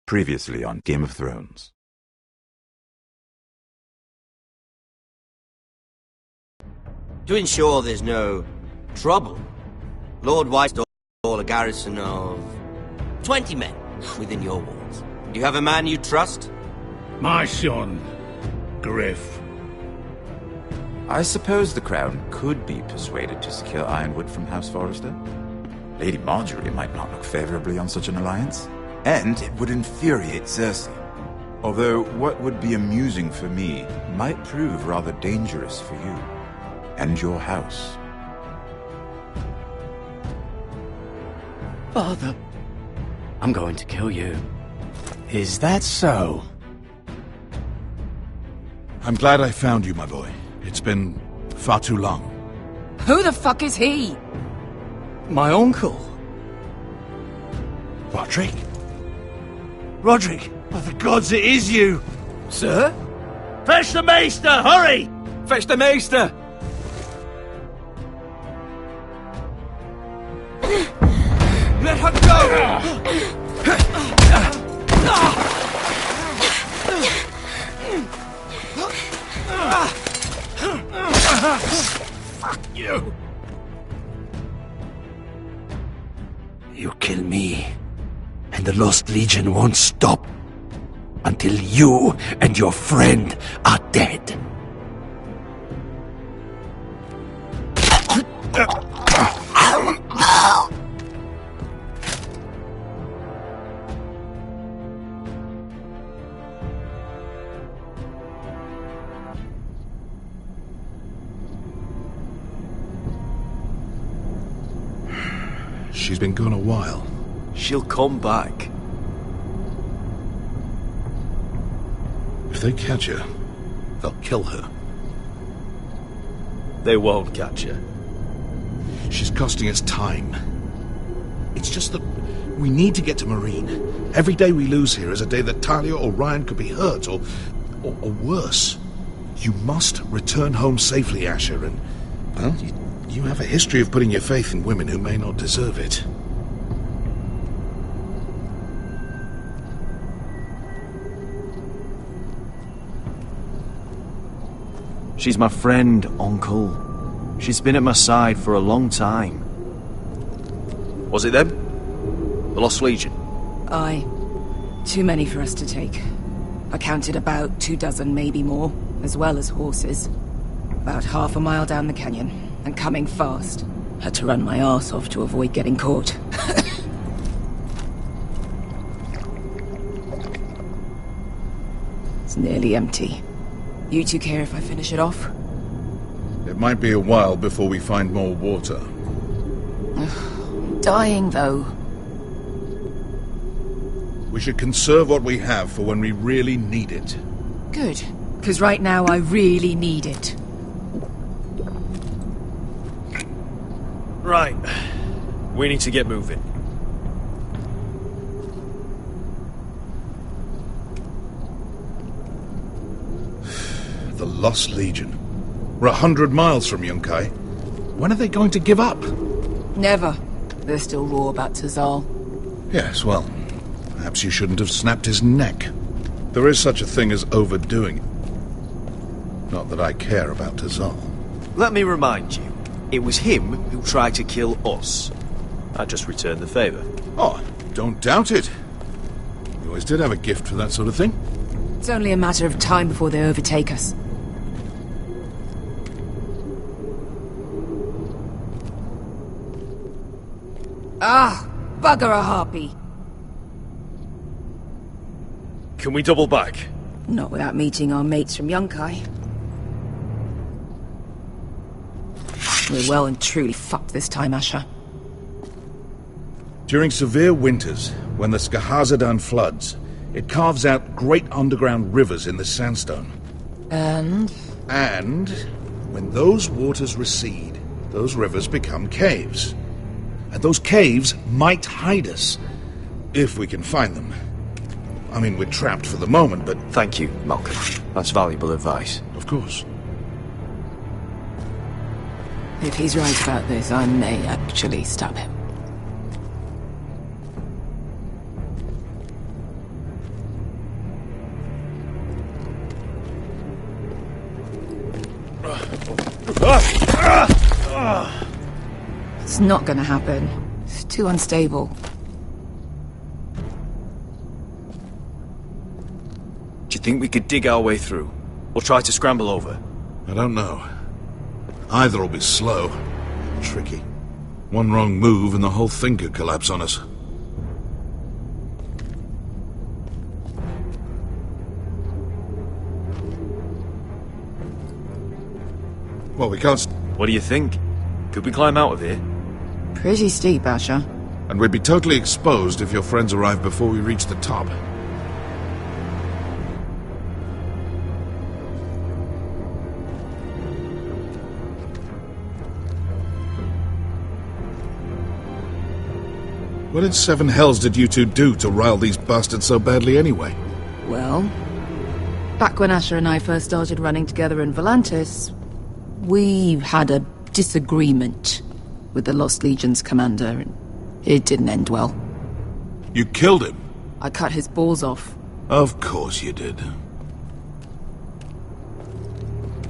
Previously on Game of Thrones. To ensure there's no trouble, Lord White installed a garrison of 20 men within your walls. Do you have a man you trust? My son, Griff. I suppose the Crown could be persuaded to secure Ironwood from House Forrester. Lady Marjorie might not look favorably on such an alliance, and it would infuriate Cersei. Although what would be amusing for me might prove rather dangerous for you and your house. Father, I'm going to kill you. Is that so? I'm glad I found you, my boy. It's been far too long. Who the fuck is he? My uncle. Roderick? Roderick! By the gods, it is you! Sir? Fetch the maester, hurry! Fetch the maester! Let her go! Fuck you! You kill me, and the Lost Legion won't stop until you and your friend are dead. She's been gone a while. She'll come back. If they catch her, they'll kill her. They won't catch her. She's costing us time. It's just that we need to get to Marine. Every day we lose here is a day that Talia or Ryan could be hurt, or worse. You must return home safely, Asher, and, well, you have a history of putting your faith in women who may not deserve it. She's my friend, Uncle. She's been at my side for a long time. Was it them? The Lost Legion? Aye. Too many for us to take. I counted about 24, maybe more, as well as horses. About half a mile down the canyon, and coming fast. Had to run my arse off to avoid getting caught. It's nearly empty. You two care if I finish it off? It might be a while before we find more water. Dying, though. We should conserve what we have for when we really need it. Good. Because right now I really need it. Right. We need to get moving. The Lost Legion. We're 100 miles from Yunkai. When are they going to give up? Never. They're still raw about Tazal. Yes, well, perhaps you shouldn't have snapped his neck. There is such a thing as overdoing it. Not that I care about Tazal. Let me remind you, it was him who tried to kill us. I just returned the favor. Oh, don't doubt it. You always did have a gift for that sort of thing. It's only a matter of time before they overtake us. Ah, bugger a harpy. Can we double back? Not without meeting our mates from Yunkai. We're well and truly fucked this time, Asher. During severe winters, when the Skahazadan floods, it carves out great underground rivers in the sandstone. And when those waters recede, those rivers become caves. And those caves might hide us, if we can find them. I mean, we're trapped for the moment, but... Thank you, Malcolm. That's valuable advice. Of course. if he's right about this, I may actually stab him. It's not gonna happen. It's too unstable. Do you think we could dig our way through? Or try to scramble over? I don't know. Either will be slow, and tricky. One wrong move and the whole thing could collapse on us. Well, we can't... What do you think? Could we climb out of here? Pretty steep, Asher. And we'd be totally exposed if your friends arrive before we reach the top. What in seven hells did you two do to rile these bastards so badly anyway? Well, back when Asher and I first started running together in Volantis, we had a disagreement with the Lost Legion's commander, and it didn't end well. You killed him? I cut his balls off. Of course you did.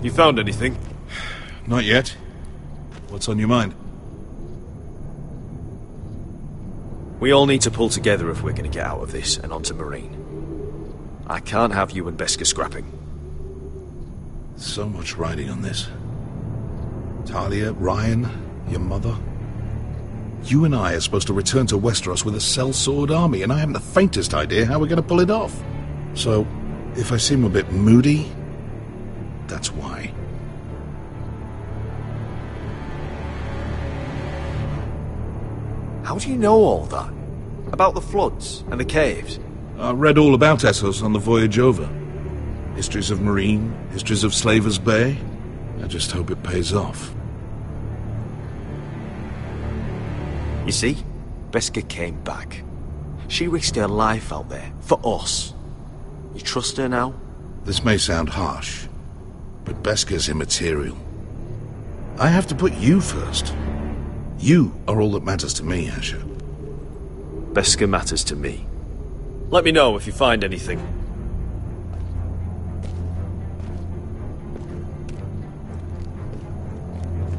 You found anything? Not yet. What's on your mind? We all need to pull together if we're going to get out of this and onto Marine. I can't have you and Beskha scrapping. So much riding on this. Talia, Ryan, your mother. You and I are supposed to return to Westeros with a sellsword army, and I haven't the faintest idea how we're going to pull it off. So, if I seem a bit moody, that's why. How do you know all that? About the floods and the caves? I read all about Essos on the voyage over. Histories of Marine, histories of Slaver's Bay. I just hope it pays off. You see, Beskha came back. She risked her life out there, for us. You trust her now? This may sound harsh, but Beskha's immaterial. I have to put you first. You are all that matters to me, Asher. Beskha matters to me. Let me know if you find anything.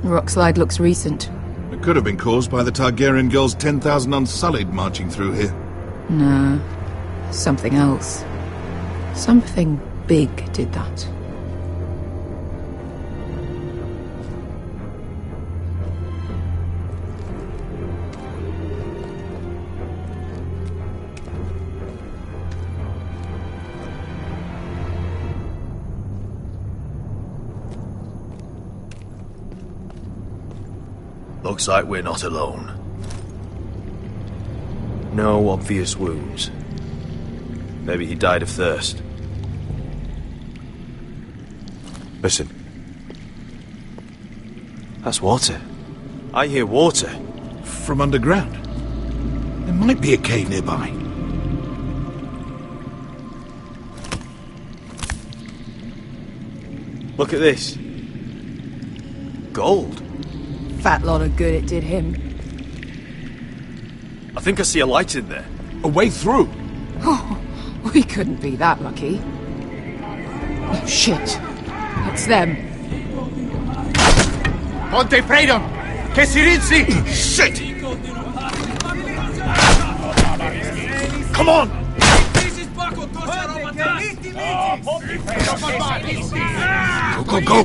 The rockslide looks recent. It could have been caused by the Targaryen girls 10,000 Unsullied marching through here. No. Something else. Something big did that. Looks like we're not alone. No obvious wounds. Maybe he died of thirst. Listen. That's water. I hear water. From underground. There might be a cave nearby. Look at this. Gold. Fat lot of good it did him. I think I see a light in there. A way through. Oh, we couldn't be that lucky. Oh, shit. It's them. Ponte Freedom! Che si rizzi! Shit! Come on! Go, go, go!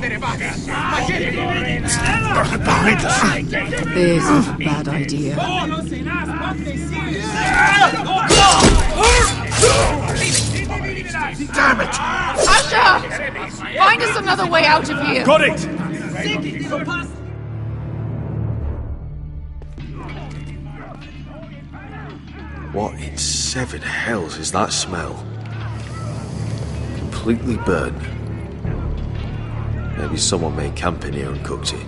Behind us! This is a bad idea. Damn it! Asher! Find us another way out of here! Got it! What in seven hells is that smell? Completely burnt. Maybe someone made camp in here and cooked it.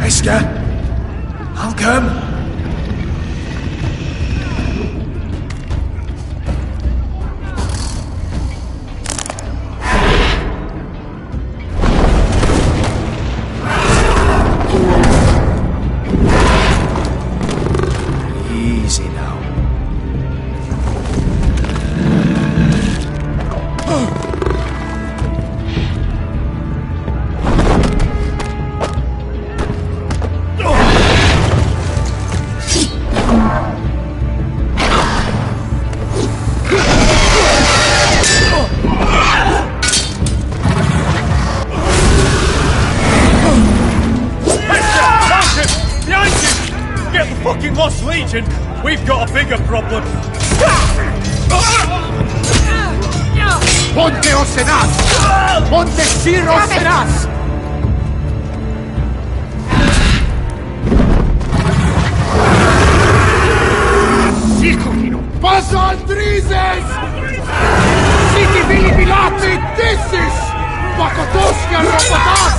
Beskha! I'll go. Malcolm! Easy now. Fucking Lost Legion! We've got a bigger problem! Ponte Osenas! Ponte Sir Osenas! Sikulino! Paso Andrizes! Siti Vili Pilate Dissis! Pakotoska Robotas!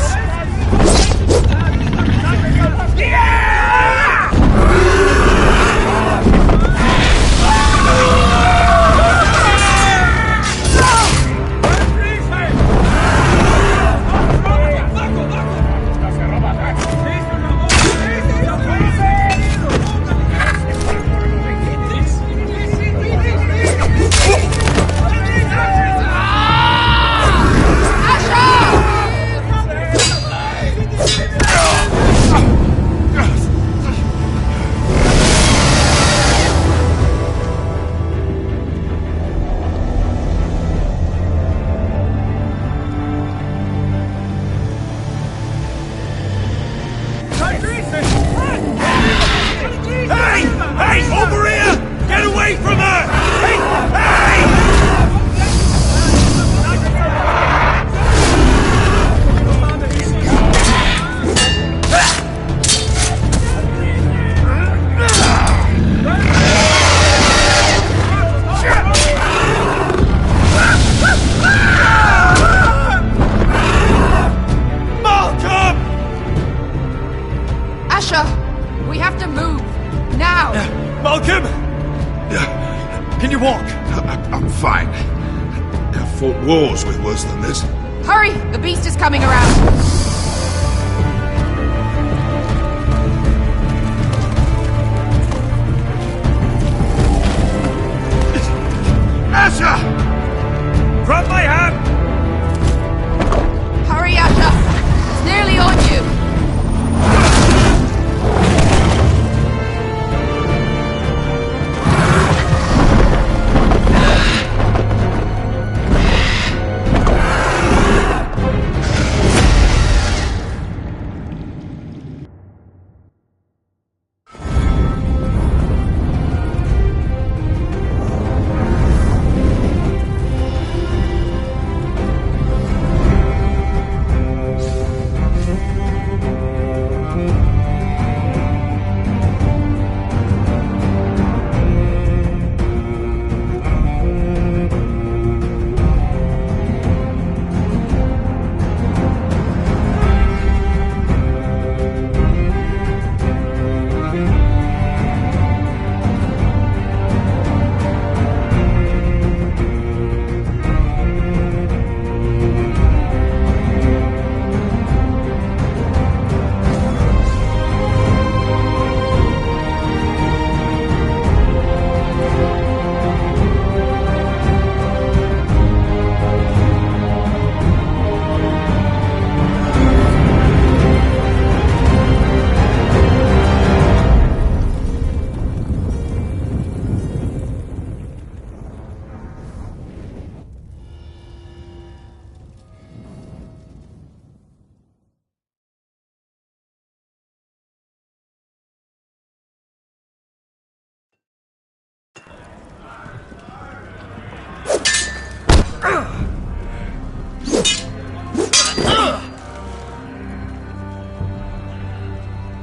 We have to move. Now! Malcolm! Can you walk? I'm fine. I've fought wars with worse than this. Hurry! The beast is coming around! Asher! Grab my hand! Hurry, Asher! It's nearly on you!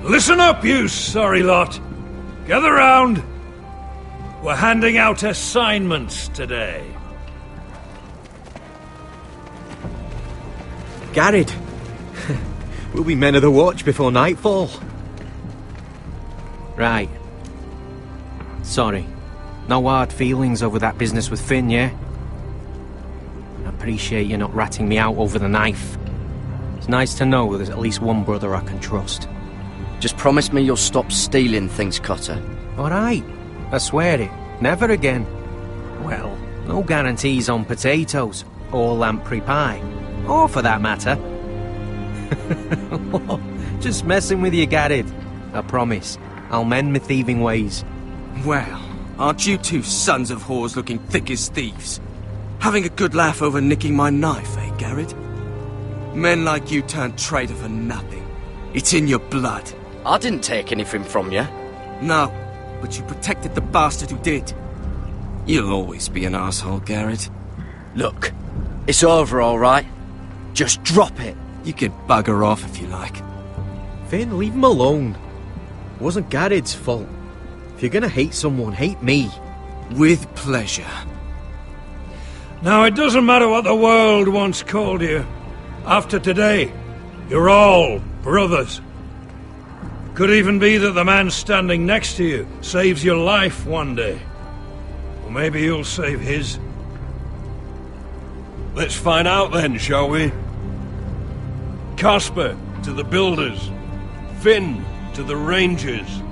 Listen up, you sorry lot. Gather round. We're handing out assignments today. Garrett, we'll be men of the watch before nightfall. Right. Sorry. No hard feelings over that business with Finn, yeah? I appreciate you not ratting me out over the knife. It's nice to know there's at least one brother I can trust. Just promise me you'll stop stealing things, Cotter. Alright. I swear it. Never again. Well, no guarantees on potatoes, or lamprey pie. Or for that matter. Just messing with you, Garrett. I promise. I'll mend my thieving ways. Well, aren't you two sons of whores looking thick as thieves? Having a good laugh over nicking my knife, eh, Garrett? Men like you turn traitor for nothing. It's in your blood. I didn't take anything from you. No, but you protected the bastard who did. You'll always be an asshole, Garrett. Look, it's over, all right? Just drop it. You can bugger off if you like. Finn, leave him alone. It wasn't Garrett's fault. If you're gonna hate someone, hate me. With pleasure. Now, it doesn't matter what the world once called you. After today, you're all brothers. Could even be that the man standing next to you saves your life one day. Or maybe you'll save his. Let's find out then, shall we? Casper to the builders. Finn to the rangers.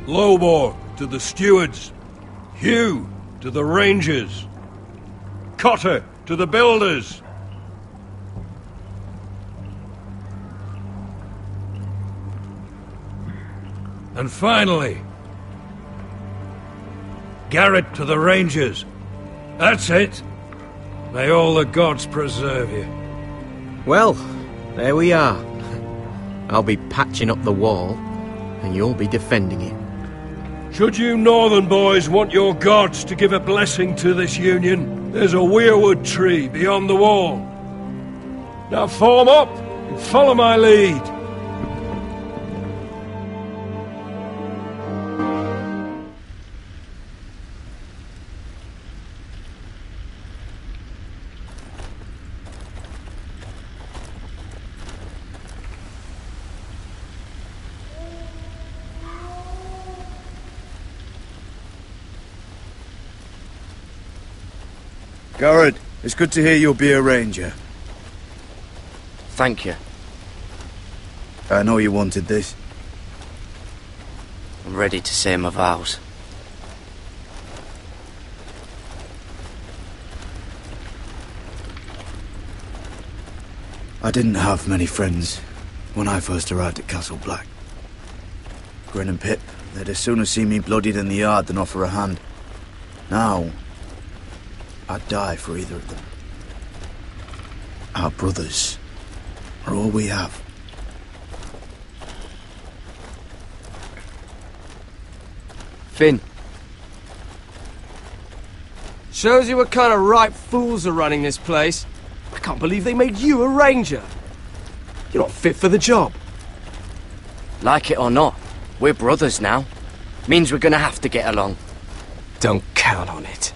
Lobor to the stewards. Hugh to the rangers. Cotter to the builders. And finally, Garrett to the rangers. That's it. May all the gods preserve you. Well, there we are. I'll be patching up the wall, and you'll be defending it. Should you northern boys want your gods to give a blessing to this union, there's a weirwood tree beyond the wall. Now form up and follow my lead. Garrett, it's good to hear you'll be a ranger. Thank you. I know you wanted this. I'm ready to say my vows. I didn't have many friends when I first arrived at Castle Black. Grin and Pip, they'd as soon have seen me bloodied in the yard than offer a hand. Now, I'd die for either of them. Our brothers are all we have. Finn. Shows you what kind of ripe fools are running this place. I can't believe they made you a ranger. You're not fit for the job. Like it or not, we're brothers now. Means we're gonna have to get along. Don't count on it.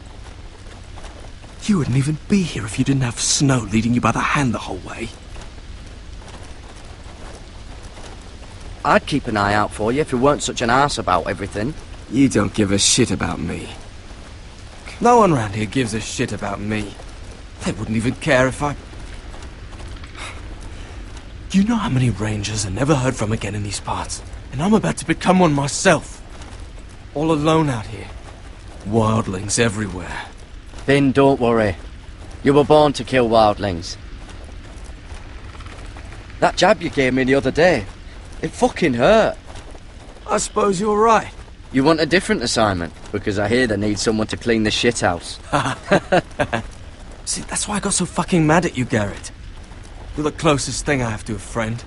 You wouldn't even be here if you didn't have Snow leading you by the hand the whole way. I'd keep an eye out for you if you weren't such an arse about everything. You don't give a shit about me. No one round here gives a shit about me. They wouldn't even care if I... You know how many rangers are never heard from again in these parts? And I'm about to become one myself. All alone out here. Wildlings everywhere. Finn, don't worry. You were born to kill wildlings. That jab you gave me the other day, it fucking hurt. I suppose you're right. You want a different assignment? Because I hear they need someone to clean the shithouse. See, that's why I got so fucking mad at you, Garrett. You're the closest thing I have to a friend.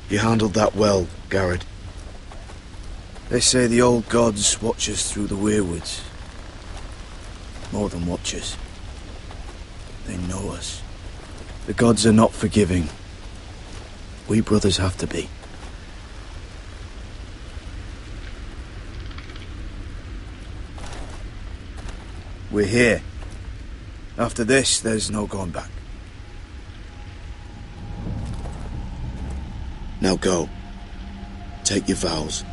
You handled that well, Garrett. They say the old gods watch us through the weirwoods. More than watch us. They know us. The gods are not forgiving. We brothers have to be. We're here. After this, there's no going back. Now go. Take your vows.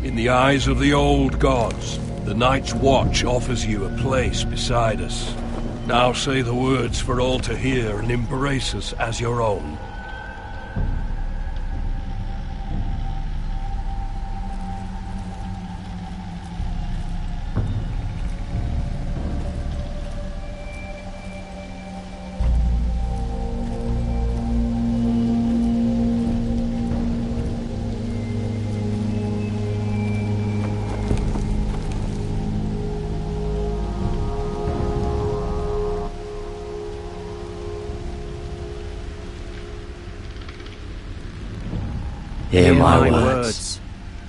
In the eyes of the old gods, the Night's Watch offers you a place beside us. Now say the words for all to hear and embrace us as your own. Hear my words,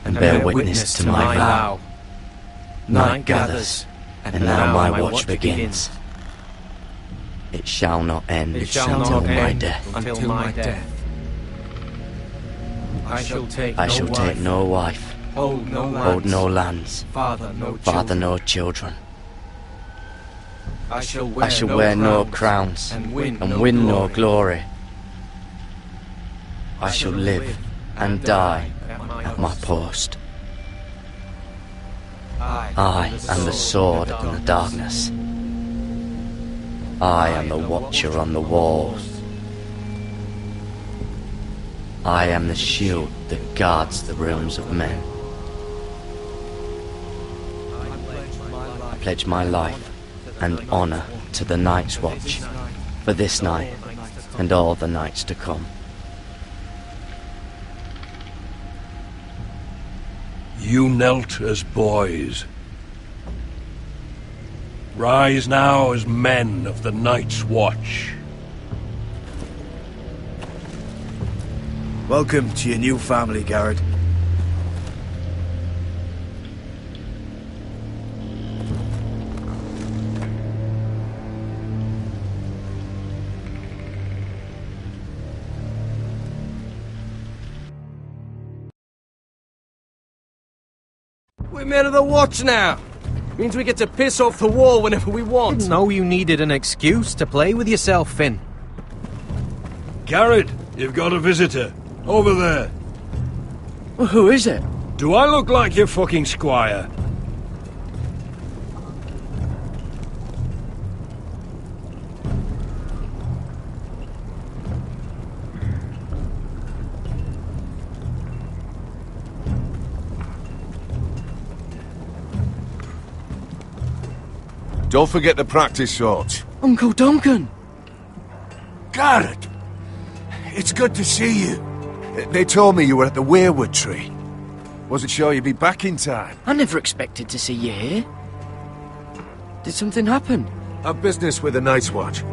and bear witness to my vow. Night gathers, and now my watch begins. It shall not end until my death. Until my death. I shall take no wife, hold hold no lands, father no children. I shall wear no crowns, and win no glory. I shall live and die at my post. I am the sword in the darkness. I am the watcher on the walls. I am the shield that guards the realms of men. I pledge my life and honor to the Night's Watch for this night and all the nights to come. You knelt as boys. Rise now as men of the Night's Watch. Welcome to your new family, Garrett. We're men of the watch now. Means we get to piss off the wall whenever we want. Didn't know you needed an excuse to play with yourself, Finn. Garrett, you've got a visitor. Over there. Well, who is it? Do I look like your fucking squire? Don't forget the practice swords. Uncle Duncan! Garrett! It's good to see you. They told me you were at the weirwood tree. Wasn't sure you'd be back in time. I never expected to see you here. Did something happen? A business with the Night's Watch.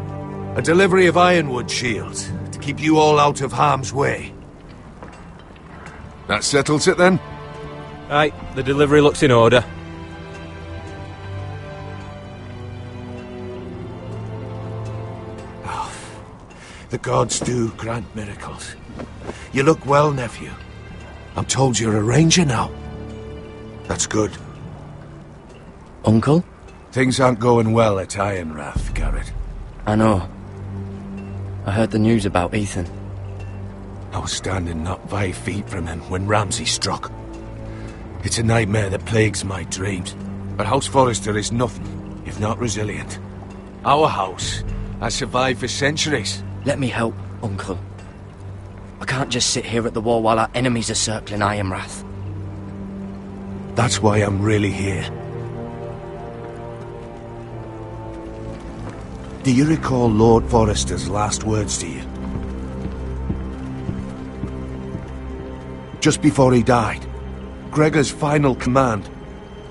A delivery of ironwood shields to keep you all out of harm's way. That settles it then? Aye, the delivery looks in order. The gods do grant miracles. You look well, nephew. I'm told you're a ranger now. That's good. Uncle? Things aren't going well at Ironrath, Garrett. I know. I heard the news about Ethan. I was standing not 5 feet from him when Ramsay struck. It's a nightmare that plagues my dreams. But House Forrester is nothing if not resilient. Our house has survived for centuries. Let me help, Uncle. I can't just sit here at the wall while our enemies are circling Ironrath. That's why I'm really here. Do you recall Lord Forrester's last words to you? Just before he died, Gregor's final command.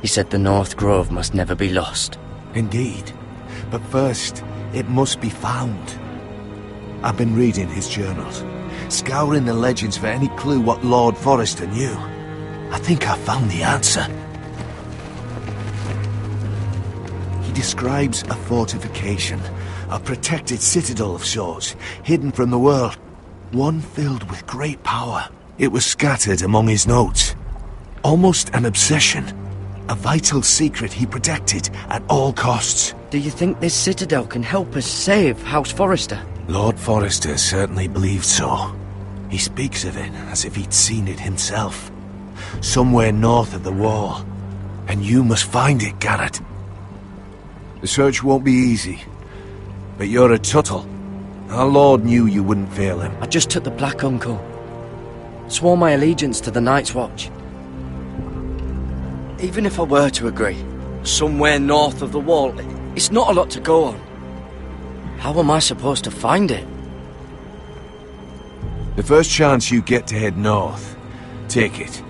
He said the North Grove must never be lost. Indeed. But first, it must be found. I've been reading his journals, scouring the legends for any clue what Lord Forrester knew. I think I found the answer. He describes a fortification, a protected citadel of sorts, hidden from the world. One filled with great power, It was scattered among his notes. Almost an obsession. A vital secret he protected at all costs. Do you think this citadel can help us save House Forrester? Lord Forrester certainly believed so. He speaks of it as if he'd seen it himself. Somewhere north of the wall. And you must find it, Garrett. The search won't be easy. But you're a Tuttle. Our Lord knew you wouldn't fail him. I just took the plaque, Uncle. Swore my allegiance to the Night's Watch. Even if I were to agree, somewhere north of the wall, it's not a lot to go on. How am I supposed to find it? The first chance you get to head north, take it.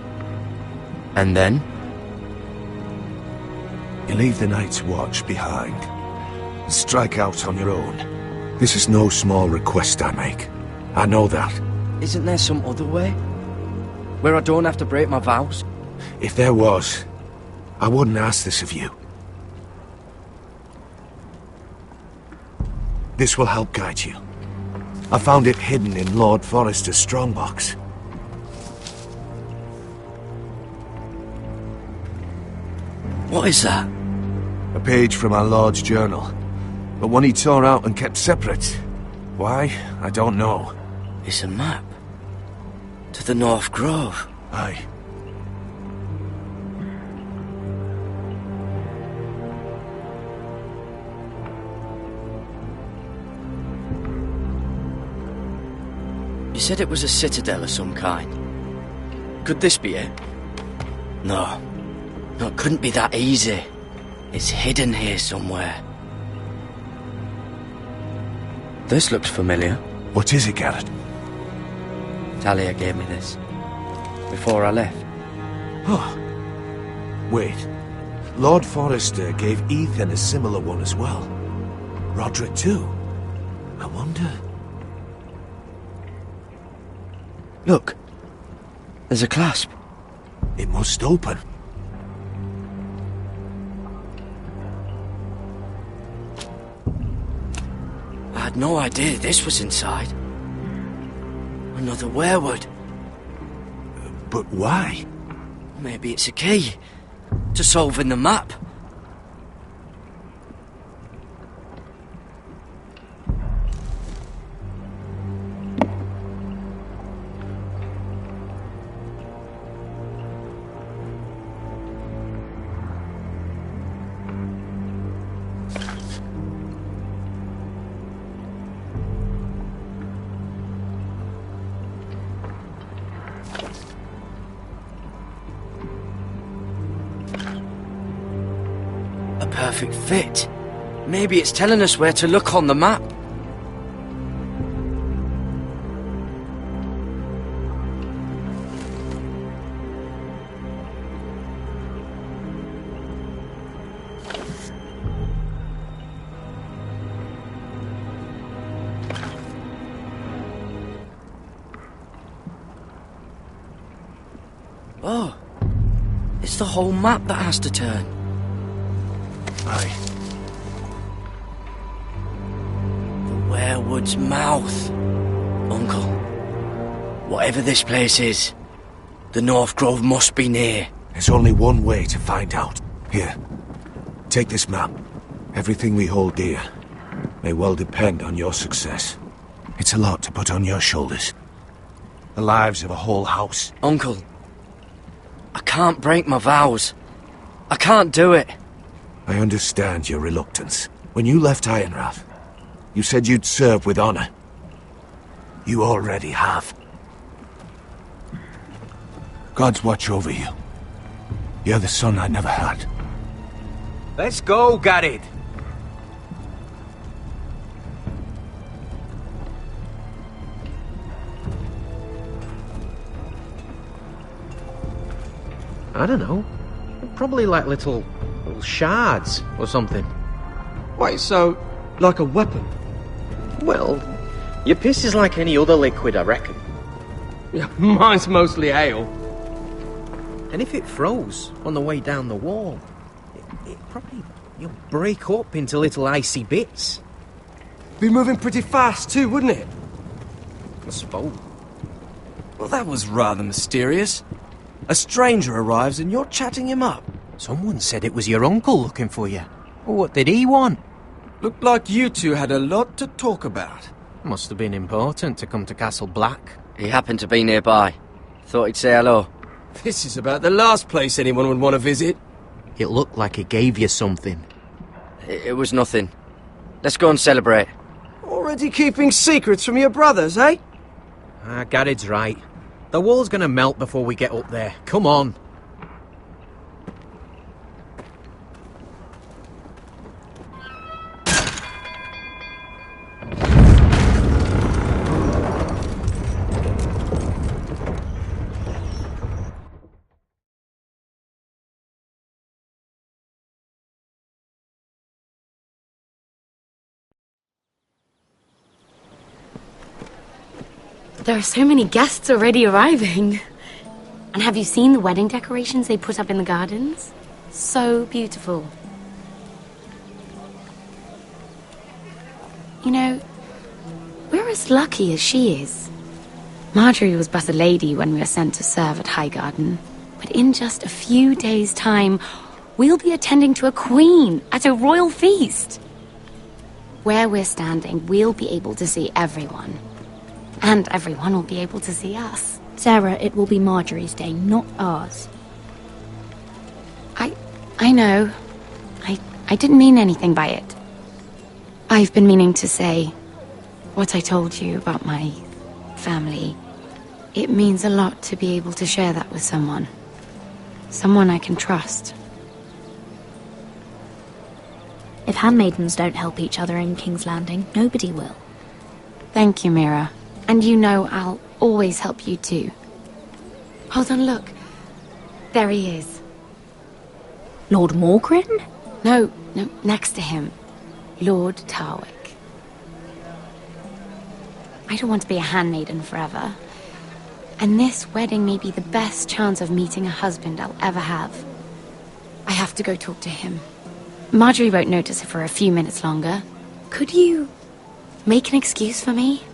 And then? You leave the Night's Watch behind. And strike out on your own. This is no small request I make. I know that. Isn't there some other way? Where I don't have to break my vows? If there was, I wouldn't ask this of you. This will help guide you. I found it hidden in Lord Forrester's strongbox. What is that? A page from our Lord's journal. But one he tore out and kept separate. Why? I don't know. It's a map. To the North Grove. Aye. You said it was a citadel of some kind. Could this be it? No. No, it couldn't be that easy. It's hidden here somewhere. This looks familiar. What is it, Garrett? Talia gave me this. Before I left. Oh. Wait. Lord Forrester gave Ethan a similar one as well. Roderick too. I wonder... Look. There's a clasp. It must open. I had no idea this was inside. Another werewood. But why? Maybe it's a key to solving the map. Perfect fit. Maybe it's telling us where to look on the map. Oh, it's the whole map that has to turn. Aye. The werewood's mouth. Uncle, whatever this place is, the North Grove must be near. There's only one way to find out. Here, take this map. Everything we hold dear may well depend on your success. It's a lot to put on your shoulders. The lives of a whole house. Uncle, I can't break my vows. I can't do it. I understand your reluctance. When you left Ironrath, you said you'd serve with honor. You already have. God's watch over you. You're the son I never had. Let's go, Garrett. I don't know. Probably like little shards or something. Wait, so, like a weapon? Well, your piss is like any other liquid, I reckon. Yeah, mine's mostly ale. And if it froze on the way down the wall, it probably break up into little icy bits. Be moving pretty fast too, wouldn't it? I suppose. Well, that was rather mysterious. A stranger arrives and you're chatting him up. Someone said it was your uncle looking for you. What did he want? Looked like you two had a lot to talk about. Must have been important to come to Castle Black. He happened to be nearby. Thought he'd say hello. This is about the last place anyone would want to visit. It looked like he gave you something. It was nothing. Let's go and celebrate. Already keeping secrets from your brothers, eh? Garrett's right. The wall's gonna melt before we get up there. Come on. There are so many guests already arriving. And have you seen the wedding decorations they put up in the gardens? So beautiful. You know, we're as lucky as she is. Marjorie was but a lady when we were sent to serve at Highgarden. But in just a few days' time, we'll be attending to a queen at a royal feast. Where we're standing, we'll be able to see everyone. And everyone will be able to see us. Sarah, it will be Marjorie's day, not ours. I know. I didn't mean anything by it. I've been meaning to say what I told you about my family. It means a lot to be able to share that with someone. Someone I can trust. If handmaidens don't help each other in King's Landing, nobody will. Thank you, Mira. And you know I'll always help you too. Hold on, look. There he is. Lord Morgrin? No, next to him. Lord Tarwick. I don't want to be a handmaiden forever. And this wedding may be the best chance of meeting a husband I'll ever have. I have to go talk to him. Marjorie won't notice it for a few minutes longer. Could you make an excuse for me?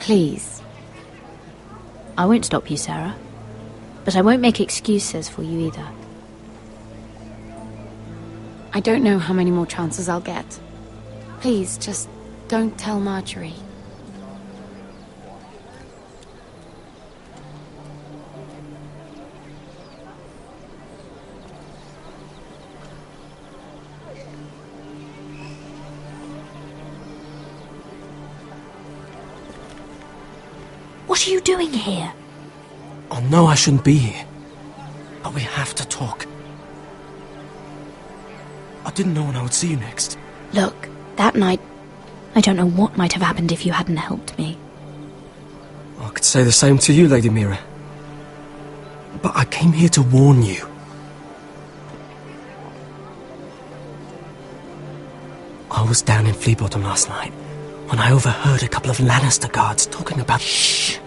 Please. I won't stop you, Sarah. But I won't make excuses for you either. I don't know how many more chances I'll get. Please, just don't tell Marjorie. What are you doing here? I know I shouldn't be here, but we have to talk. I didn't know when I would see you next. Look, that night, I don't know what might have happened if you hadn't helped me. I could say the same to you, Lady Mira. But I came here to warn you. I was down in Fleabottom last night when I overheard a couple of Lannister guards talking about... Shh!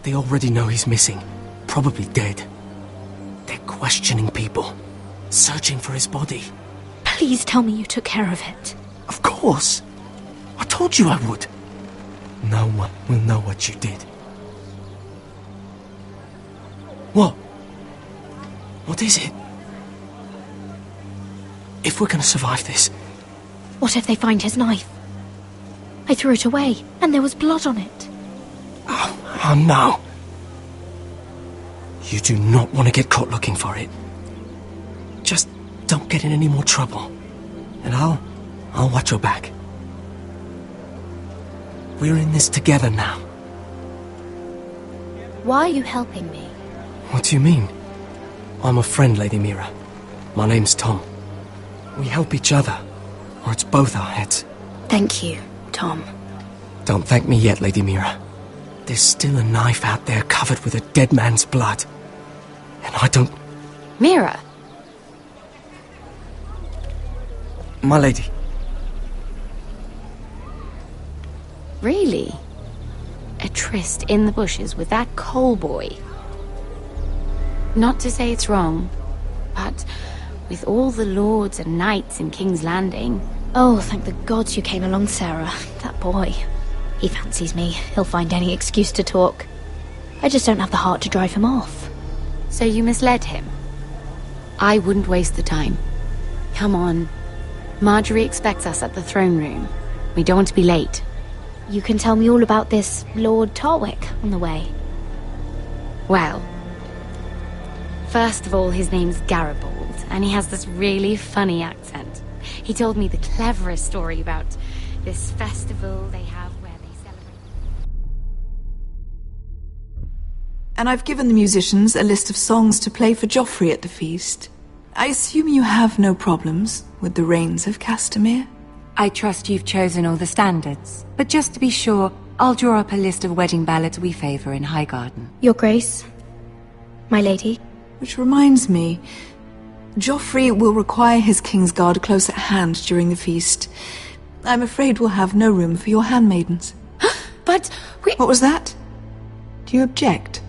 They already know he's missing, probably dead. They're questioning people, searching for his body. Please tell me you took care of it. Of course! I told you I would. No one will know what you did. What? What is it? If we're gonna survive this... What if they find his knife? I threw it away, and there was blood on it. Oh no. You do not want to get caught looking for it. Just don't get in any more trouble. And I'll watch your back. We're in this together now. Why are you helping me? What do you mean? I'm a friend, Lady Mira. My name's Tom. We help each other, or it's both our heads. Thank you, Tom. Don't thank me yet, Lady Mira. There's still a knife out there covered with a dead man's blood. And I don't... Mira! My lady. Really? A tryst in the bushes with that coal boy? Not to say it's wrong, but with all the lords and knights in King's Landing, Oh, thank the gods you came along, Sarah. That boy. He fancies me. He'll find any excuse to talk. I just don't have the heart to drive him off. So you misled him? I wouldn't waste the time. Come on. Marjorie expects us at the throne room. We don't want to be late. You can tell me all about this Lord Tarwick on the way. Well, first of all, his name's Garibald, and he has this really funny accent. He told me the cleverest story about this festival they have where they celebrate... And I've given the musicians a list of songs to play for Joffrey at the feast. I assume you have no problems with the Rains of Castamere? I trust you've chosen all the standards, but just to be sure, I'll draw up a list of wedding ballads we favor in Highgarden. Your Grace, my lady. Which reminds me, Joffrey will require his Kingsguard close at hand during the feast. I'm afraid we'll have no room for your handmaidens. But we... What was that? Do you object?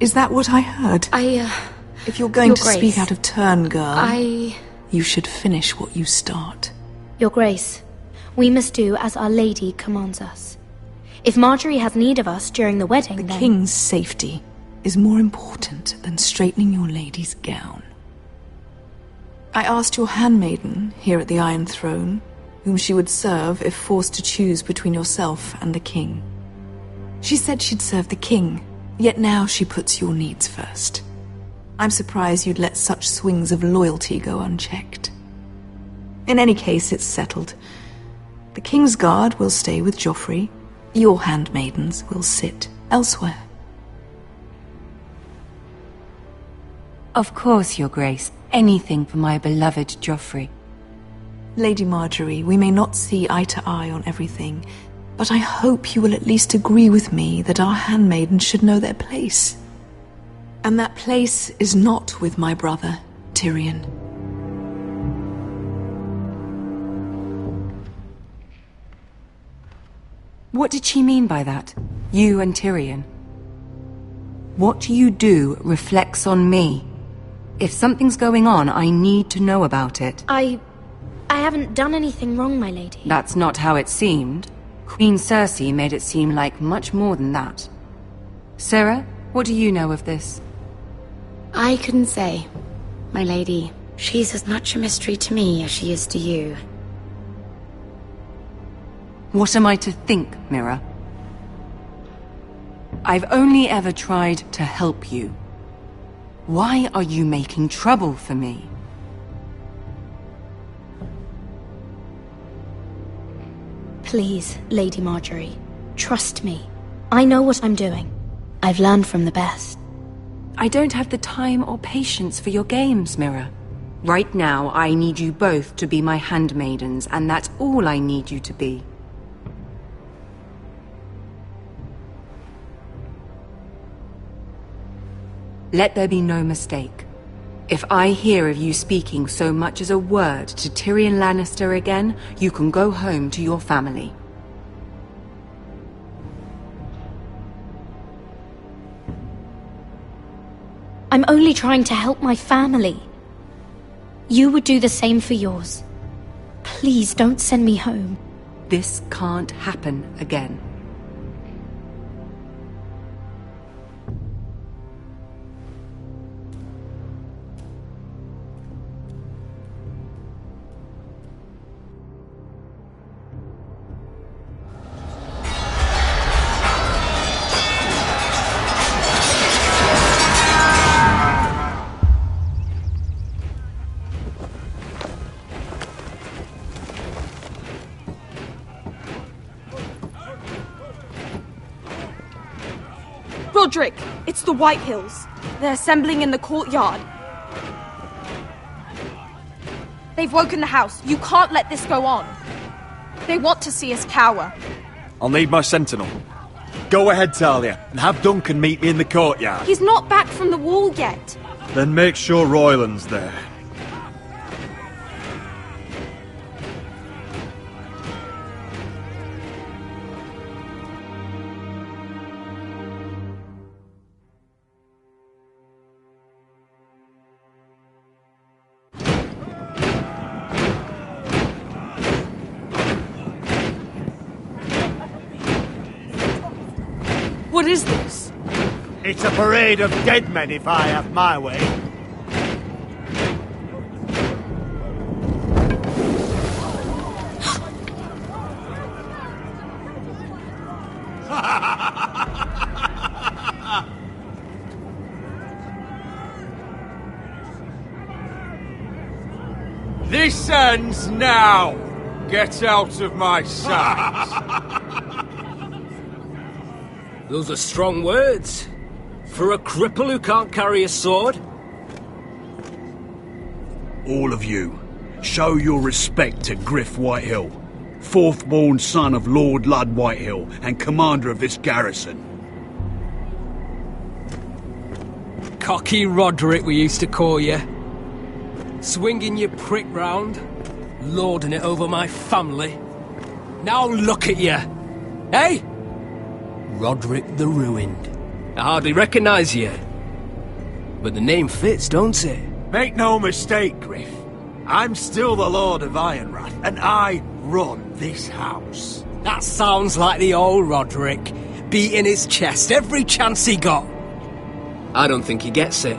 Is that what I heard? If you're going to speak out of turn, girl, you should finish what you start. Your Grace, we must do as Our Lady commands us. If Marjorie has need of us during the wedding, The King's safety is more important than straightening your lady's gown. I asked your handmaiden here at the Iron Throne whom she would serve if forced to choose between yourself and the King. She said she'd serve the King, yet now she puts your needs first. I'm surprised you'd let such swings of loyalty go unchecked. In any case, it's settled. The King's Guard will stay with Joffrey. Your handmaidens will sit elsewhere. Of course, Your Grace. Anything for my beloved Joffrey. Lady Marjorie, we may not see eye to eye on everything, but I hope you will at least agree with me that our handmaidens should know their place. And that place is not with my brother, Tyrion. What did she mean by that? You and Tyrion? What you do reflects on me. If something's going on, I need to know about it. I haven't done anything wrong, my lady. That's not how it seemed. Queen Cersei made it seem like much more than that. Sarah, what do you know of this? I couldn't say, my lady. She's as much a mystery to me as she is to you. What am I to think, Mira? I've only ever tried to help you. Why are you making trouble for me? Please, Lady Marjorie, trust me. I know what I'm doing. I've learned from the best. I don't have the time or patience for your games, Mira. Right now, I need you both to be my handmaidens, and that's all I need you to be. Let there be no mistake. If I hear of you speaking so much as a word to Tyrion Lannister again, you can go home to your family. I'm only trying to help my family. You would do the same for yours. Please don't send me home. This can't happen again. Roderick, it's the Whitehills. They're assembling in the courtyard. They've woken the house. You can't let this go on. They want to see us cower. I'll need my sentinel. Go ahead, Talia, and have Duncan meet me in the courtyard. He's not back from the wall yet. Then make sure Royland's there. What is this? It's a parade of dead men if I have my way. This ends now! Get out of my sight! Those are strong words. For a cripple who can't carry a sword? All of you, show your respect to Griff Whitehill, fourth-born son of Lord Ludd Whitehill and commander of this garrison. Cocky Roderick, we used to call you. Swinging your prick round, lording it over my family. Now look at you! Hey? Roderick the Ruined. I hardly recognise you. But the name fits, don't it? Make no mistake, Griff. I'm still the Lord of Ironrath, and I run this house. That sounds like the old Roderick, beating his chest every chance he got. I don't think he gets it.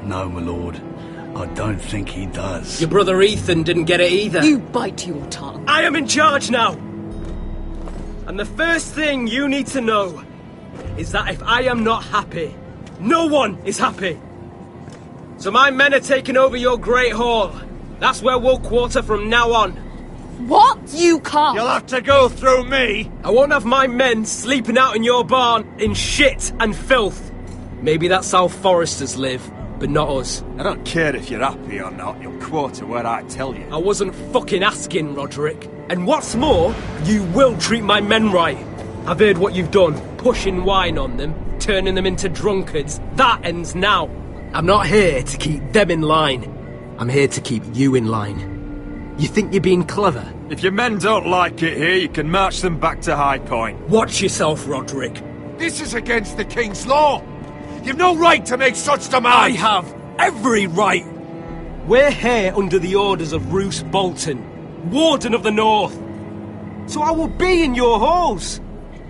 No, my lord. I don't think he does. Your brother Ethan didn't get it either. You bite your tongue. I am in charge now! And the first thing you need to know is that if I am not happy, no one is happy. So my men are taking over your Great Hall. That's where we'll quarter from now on. What? You can't! You'll have to go through me! I won't have my men sleeping out in your barn in shit and filth. Maybe that's how foresters live, but not us. I don't care if you're happy or not, you'll quarter where I tell you. I wasn't fucking asking, Roderick. And what's more, you will treat my men right. I've heard what you've done, pushing wine on them, turning them into drunkards. That ends now. I'm not here to keep them in line. I'm here to keep you in line. You think you're being clever? If your men don't like it here, you can march them back to High Point. Watch yourself, Roderick. This is against the King's law. You've no right to make such demands. I have every right. We're here under the orders of Roose Bolton, Warden of the North. So I will be in your halls.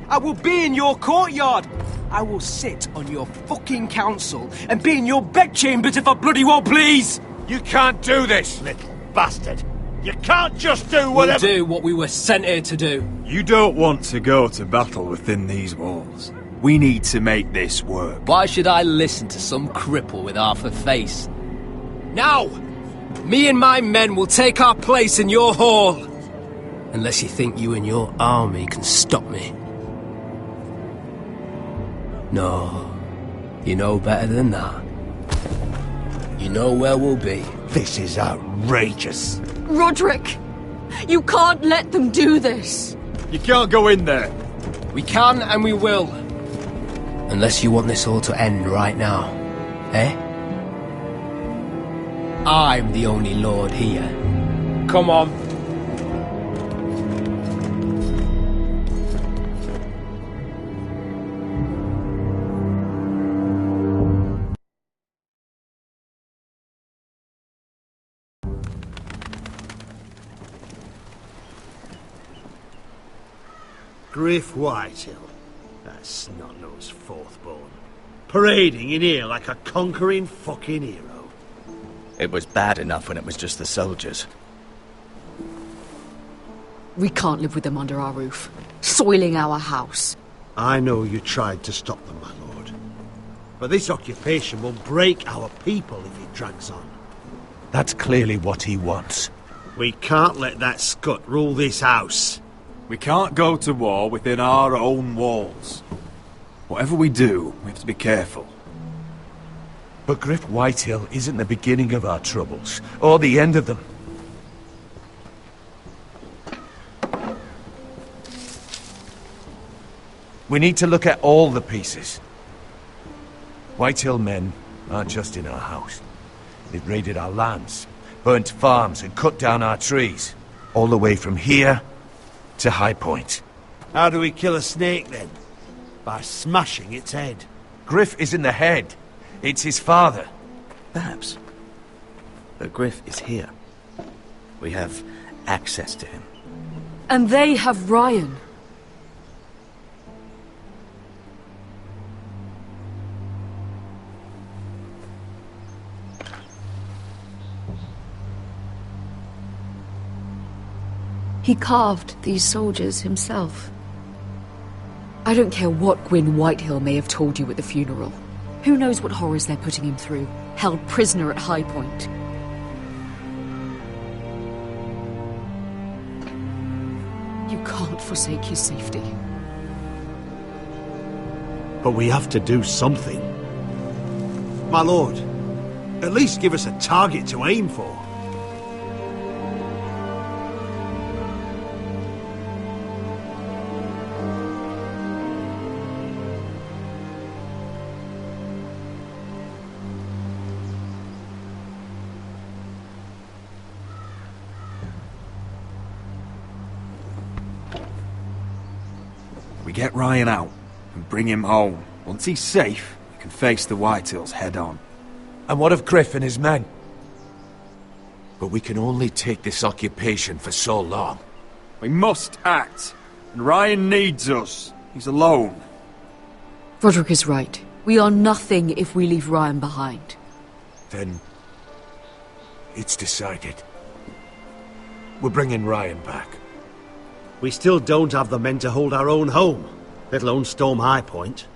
I will be in your courtyard. I will sit on your fucking council and be in your bedchambers if I bloody well please. You can't do this, little bastard. You can't just do whatever— We'll do what we were sent here to do. You don't want to go to battle within these walls. We need to make this work. Why should I listen to some cripple with half a face? Now, me and my men will take our place in your hall. Unless you think you and your army can stop me. No, you know better than that. You know where we'll be. This is outrageous. Roderick! You can't let them do this! You can't go in there. We can and we will. Unless you want this all to end right now. Eh? I'm the only lord here. Come on. Griff Whitehill. That snot-nosed fourth-born. Parading in here like a conquering fucking hero. It was bad enough when it was just the soldiers. We can't live with them under our roof, soiling our house. I know you tried to stop them, my lord. But this occupation will break our people if it drags on. That's clearly what he wants. We can't let that scut rule this house. We can't go to war within our own walls. Whatever we do, we have to be careful. But Griff Whitehill isn't the beginning of our troubles, or the end of them. We need to look at all the pieces. Whitehill men aren't just in our house. They've raided our lands, burnt farms and cut down our trees. All the way from here to High Point. How do we kill a snake, then? By smashing its head. Griff isn't the head. It's his father. Perhaps. But Griff is here. We have access to him. And they have Ryan. He carved these soldiers himself. I don't care what Gwyn Whitehill may have told you at the funeral. Who knows what horrors they're putting him through, held prisoner at High Point. You can't forsake his safety. But we have to do something. My lord, at least give us a target to aim for. We get Ryan out and bring him home. Once he's safe, we can face the Whitehills head on. And what of Griff and his men? But we can only take this occupation for so long. We must act, and Ryan needs us. He's alone. Roderick is right. We are nothing if we leave Ryan behind. Then it's decided. We're bringing Ryan back. We still don't have the men to hold our own home, let alone storm High Point.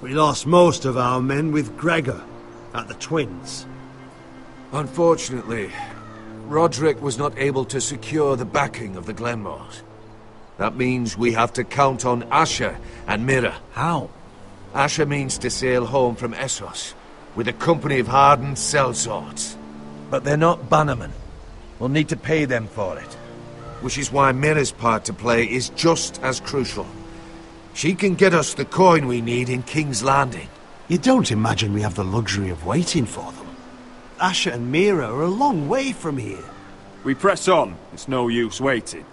We lost most of our men with Gregor at the Twins. Unfortunately, Roderick was not able to secure the backing of the Glenmores. That means we have to count on Asher and Mira. How? Asher means to sail home from Essos with a company of hardened sellswords. But they're not bannermen. We'll need to pay them for it. Which is why Mira's part to play is just as crucial. She can get us the coin we need in King's Landing. You don't imagine we have the luxury of waiting for them? Asher and Mira are a long way from here. We press on. It's no use waiting.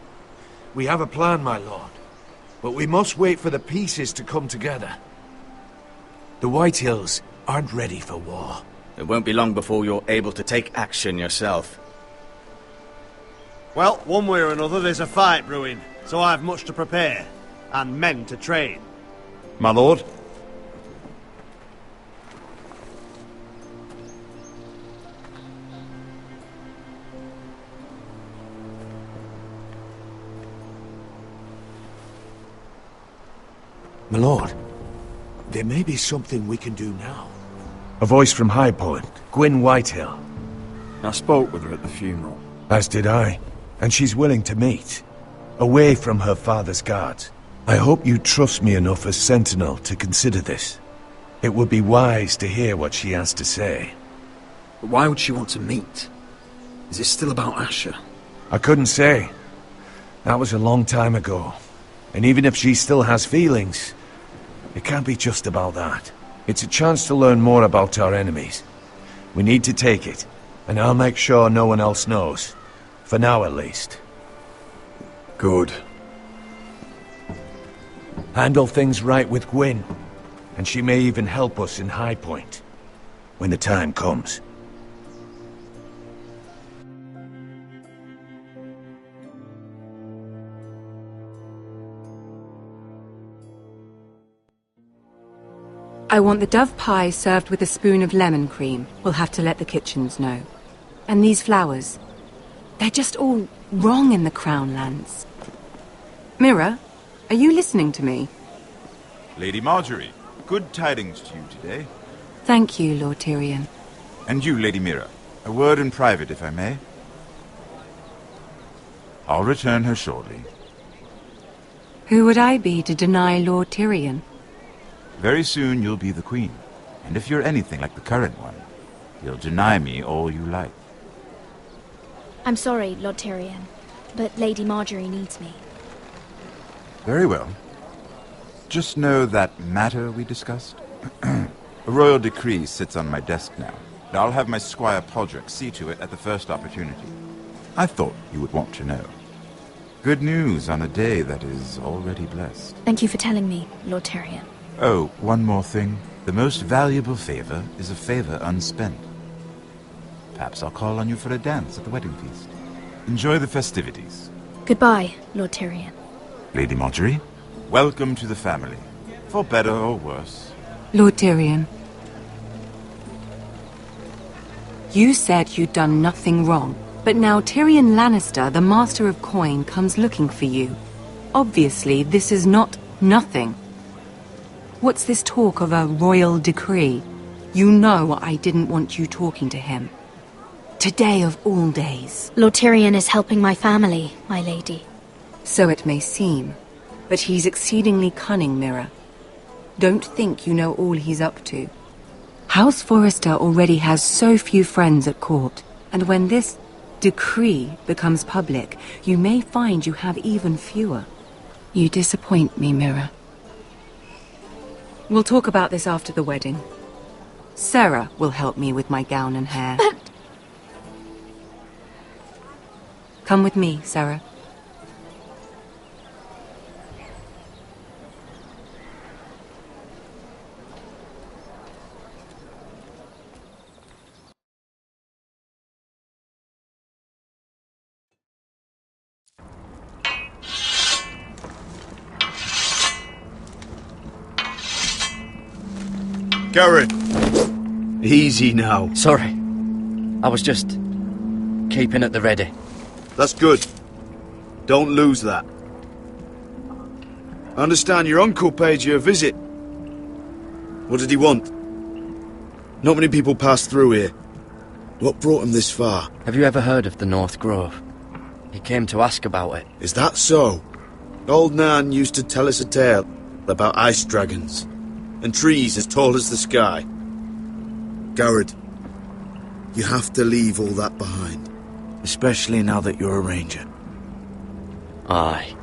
We have a plan, my lord. But we must wait for the pieces to come together. The Whitehills aren't ready for war. It won't be long before you're able to take action yourself. Well, one way or another there's a fight brewing, so I've much to prepare, and men to train. My lord? My lord, there may be something we can do now. A voice from High Point, Gwyn Whitehill. I spoke with her at the funeral. As did I. And she's willing to meet. Away from her father's guards. I hope you trust me enough as Sentinel to consider this. It would be wise to hear what she has to say. But why would she want to meet? Is it still about Asher? I couldn't say. That was a long time ago. And even if she still has feelings, it can't be just about that. It's a chance to learn more about our enemies. We need to take it, and I'll make sure no one else knows. For now, at least. Good. Handle things right with Gwyn, and she may even help us in High Point, when the time comes. I want the dove pie served with a spoon of lemon cream. We'll have to let the kitchens know. And these flowers. They're just all wrong in the Crown lands. Mira, are you listening to me? Lady Marjorie, good tidings to you today. Thank you, Lord Tyrion. And you, Lady Mira. A word in private, if I may. I'll return her shortly. Who would I be to deny Lord Tyrion? Very soon you'll be the queen. And if you're anything like the current one, you'll deny me all you like. I'm sorry, Lord Tyrion, but Lady Marjorie needs me. Very well. Just know that matter we discussed? A royal decree sits on my desk now. And I'll have my Squire Podrick see to it at the first opportunity. I thought you would want to know. Good news on a day that is already blessed. Thank you for telling me, Lord Tyrion. Oh, one more thing. The most valuable favor is a favor unspent. Perhaps I'll call on you for a dance at the wedding feast. Enjoy the festivities. Goodbye, Lord Tyrion. Lady Marjorie, welcome to the family. For better or worse. Lord Tyrion. You said you'd done nothing wrong, But now Tyrion Lannister, the Master of Coin, comes looking for you. Obviously, this is not nothing. What's this talk of a royal decree? You know I didn't want you talking to him. Today of all days. Lord Tyrion is helping my family, my lady. So it may seem, but he's exceedingly cunning, Mira. Don't think you know all he's up to. House Forrester already has so few friends at court, and when this decree becomes public, you may find you have even fewer. You disappoint me, Mira. We'll talk about this after the wedding. Sarah will help me with my gown and hair. But... Come with me, Sarah. Garrett! Easy now. Sorry. I was just keeping at the ready. That's good. Don't lose that. I understand your uncle paid you a visit. What did he want? Not many people pass through here. What brought him this far? Have you ever heard of the North Grove? He came to ask about it. Is that so? Old Nan used to tell us a tale about ice dragons and trees as tall as the sky. Garrett, you have to leave all that behind. Especially now that you're a ranger. Aye.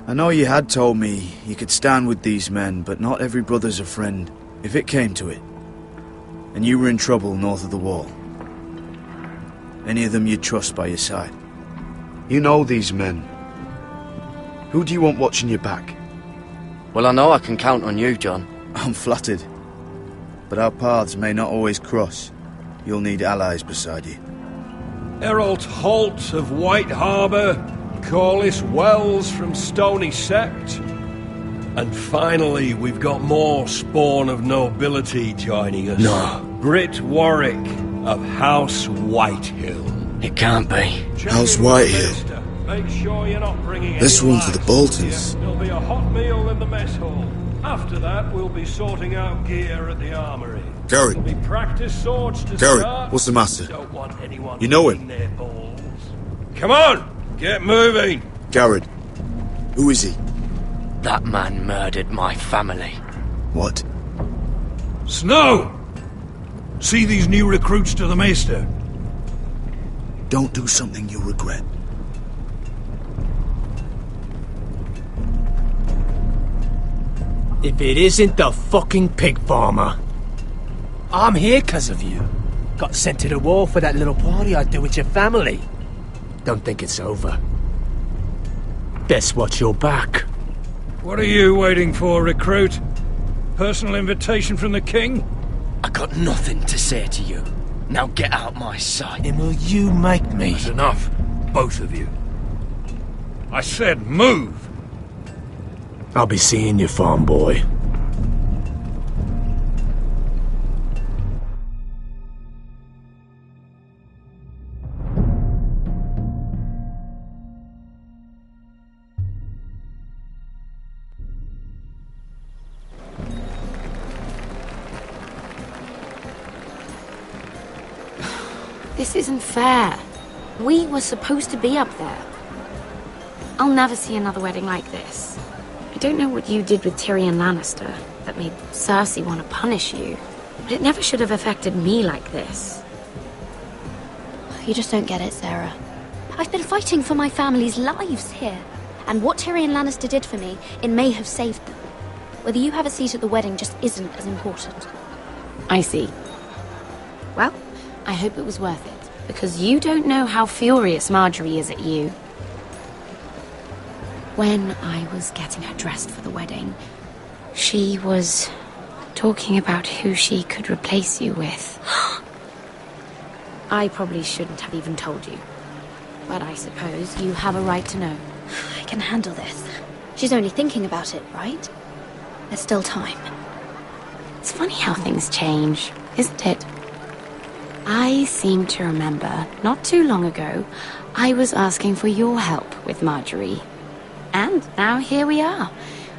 I know you had told me you could stand with these men, but not every brother's a friend, if it came to it. And you were in trouble north of the wall. Any of them you'd trust by your side. You know these men. Who do you want watching your back? Well, I know I can count on you, John. I'm flattered. But our paths may not always cross. You'll need allies beside you. Errol Holt of White Harbour, Corliss Wells from Stony Sept. And finally, we've got more spawn of nobility joining us. No. Britt Warwick of House Whitehill. It can't be. House Whitehill. Make sure you're not bringing This any one for the lights. Boltons. There'll be a hot meal in the mess hall. After that, we'll be sorting out gear at the armory. Garrett. There'll be practice swords to Garrett, start. what's the matter? Don't want anyone You know him? eating their balls. Come on, get moving. Garrett. Who is he? That man murdered my family. What? Snow! See these new recruits to the Maester? Don't do something you'll regret. If it isn't the fucking pig farmer. I'm here 'cause of you. Got sent to the war for that little party I do with your family. Don't think it's over. Best watch your back. What are you waiting for, recruit? Personal invitation from the king? I got nothing to say to you. Now get out my sight. And will you make me? That's enough, both of you. I said move! I'll be seeing you, farm boy. This isn't fair. We were supposed to be up there. I'll never see another wedding like this. I don't know what you did with Tyrion Lannister that made Cersei want to punish you, but it never should have affected me like this. You just don't get it, Sarah. I've been fighting for my family's lives here. And what Tyrion Lannister did for me, it may have saved them. Whether you have a seat at the wedding just isn't as important. I see. Well, I hope it was worth it, because you don't know how furious Marjorie is at you. When I was getting her dressed for the wedding, she was talking about who she could replace you with. I probably shouldn't have even told you, but I suppose you have a right to know. I can handle this. She's only thinking about it, right? There's still time. It's funny how things change, isn't it? I seem to remember, not too long ago, I was asking for your help with Marjorie. And now here we are,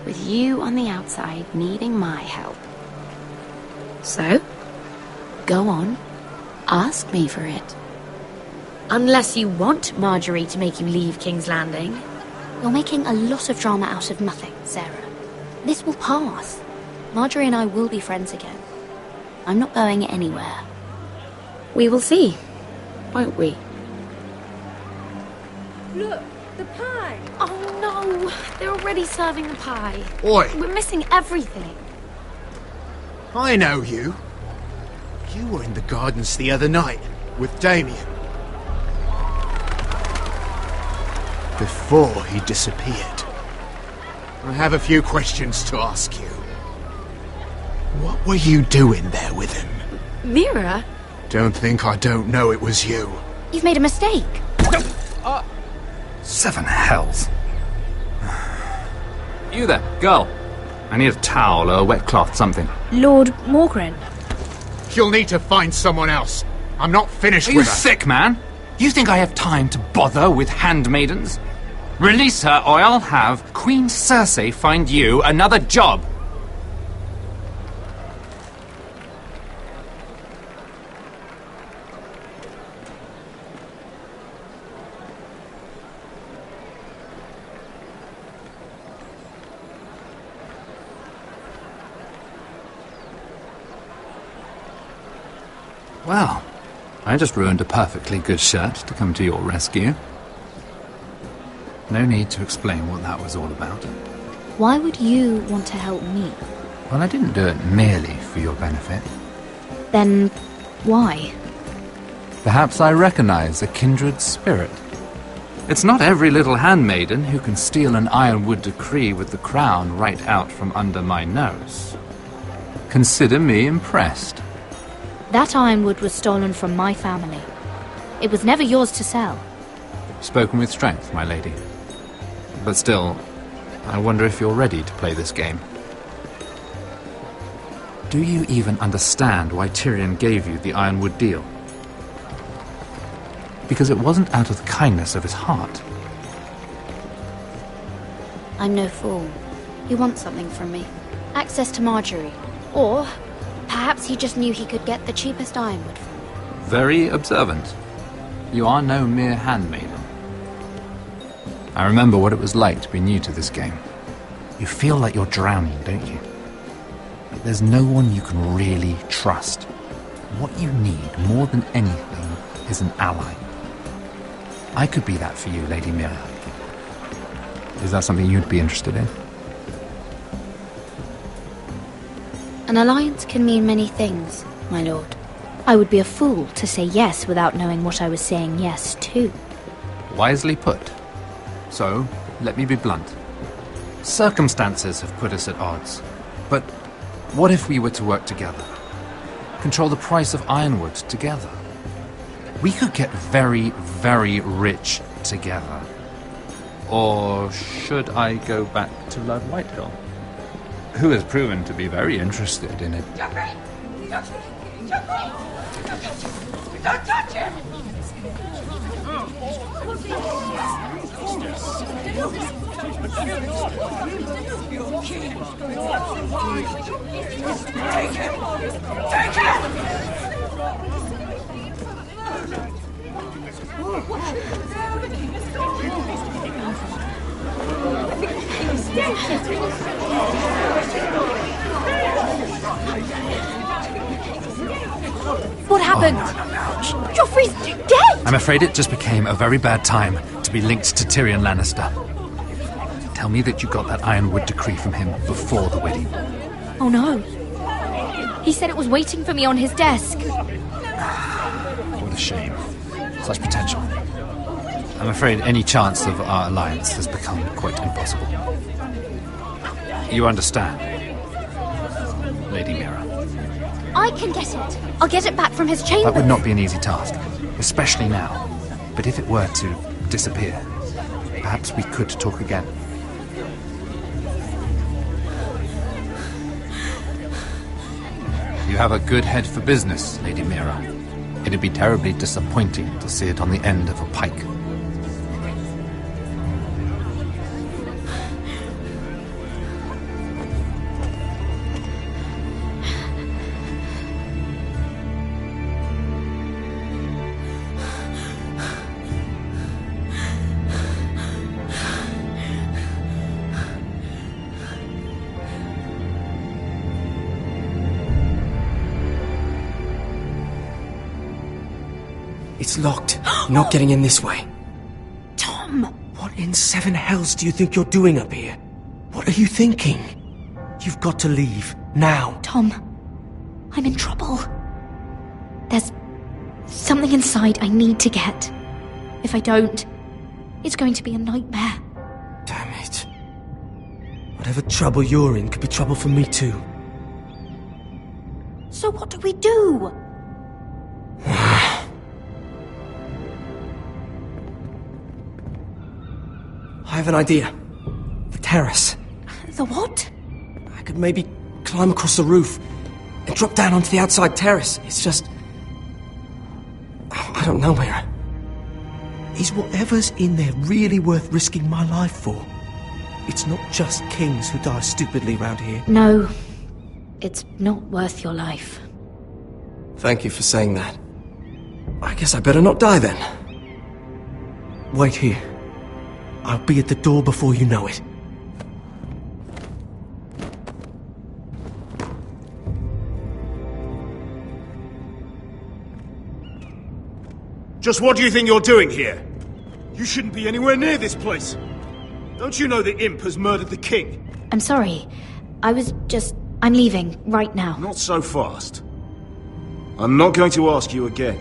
with you on the outside needing my help. So, go on, ask me for it. Unless you want Marjorie to make you leave King's Landing. You're making a lot of drama out of nothing, Sarah. This will pass. Marjorie and I will be friends again. I'm not going anywhere. We will see, won't we? Look, the pie! Oh no, they're already serving the pie. Oi! We're missing everything. I know you. You were in the gardens the other night with Damien. Before he disappeared. I have a few questions to ask you. What were you doing there with him? Mira? Don't think I don't know it was you. You've made a mistake. Seven hells. You there, girl. I need a towel or a wet cloth, something. Lord Morgren. You'll need to find someone else. I'm not finished Are with you her. sick, man? You think I have time to bother with handmaidens? Release her, or I'll have Queen Cersei find you another job. Well, I just ruined a perfectly good shirt to come to your rescue. No need to explain what that was all about. Why would you want to help me? Well, I didn't do it merely for your benefit. Then, why? Perhaps I recognize a kindred spirit. It's not every little handmaiden who can steal an ironwood decree with the crown right out from under my nose. Consider me impressed. That ironwood was stolen from my family. It was never yours to sell. Spoken with strength, my lady. But still, I wonder if you're ready to play this game. Do you even understand why Tyrion gave you the ironwood deal? Because it wasn't out of the kindness of his heart. I'm no fool. He wants something from me. Access to Marjorie. Or perhaps he just knew he could get the cheapest ironwood from me. Very observant. You are no mere handmaiden. I remember what it was like to be new to this game. You feel like you're drowning, don't you? Like there's no one you can really trust. What you need, more than anything, is an ally. I could be that for you, Lady Mira. Is that something you'd be interested in? An alliance can mean many things, my lord. I would be a fool to say yes without knowing what I was saying yes to. Wisely put. So, let me be blunt. Circumstances have put us at odds. But what if we were to work together? Control the price of ironwood together? We could get very, very rich together. Or should I go back to Lord Whitehill, who has proven to be very interested in it? Don't touch him! Take him! Take What happened? Joffrey's dead! I'm afraid it just became a very bad time to be linked to Tyrion Lannister. Tell me that you got that ironwood decree from him before the wedding. Oh no. He said it was waiting for me on his desk. What a shame. Such potential. I'm afraid any chance of our alliance has become quite impossible. You understand, Lady Mira? I can get it. I'll get it back from his chamber. That would not be an easy task, especially now. But if it were to disappear, perhaps we could talk again. You have a good head for business, Lady Mira. It It'd be terribly disappointing to see it on the end of a pike. It's locked. Not getting in this way. Tom! What in seven hells do you think you're doing up here? What are you thinking? You've got to leave. Now. Tom, I'm in trouble. There's something inside I need to get. If I don't, it's going to be a nightmare. Damn it. Whatever trouble you're in could be trouble for me too. So what do we do? I have an idea. The terrace. The what? I could maybe climb across the roof and drop down onto the outside terrace. It's just... I don't know, Mira. Is whatever's in there really worth risking my life for? It's not just kings who die stupidly round here. No, it's not worth your life. Thank you for saying that. I guess I better not die then. Wait here. I'll be at the door before you know it. Just what do you think you're doing here? You shouldn't be anywhere near this place. Don't you know the imp has murdered the king? I'm sorry. I'm leaving right now. Not so fast. I'm not going to ask you again.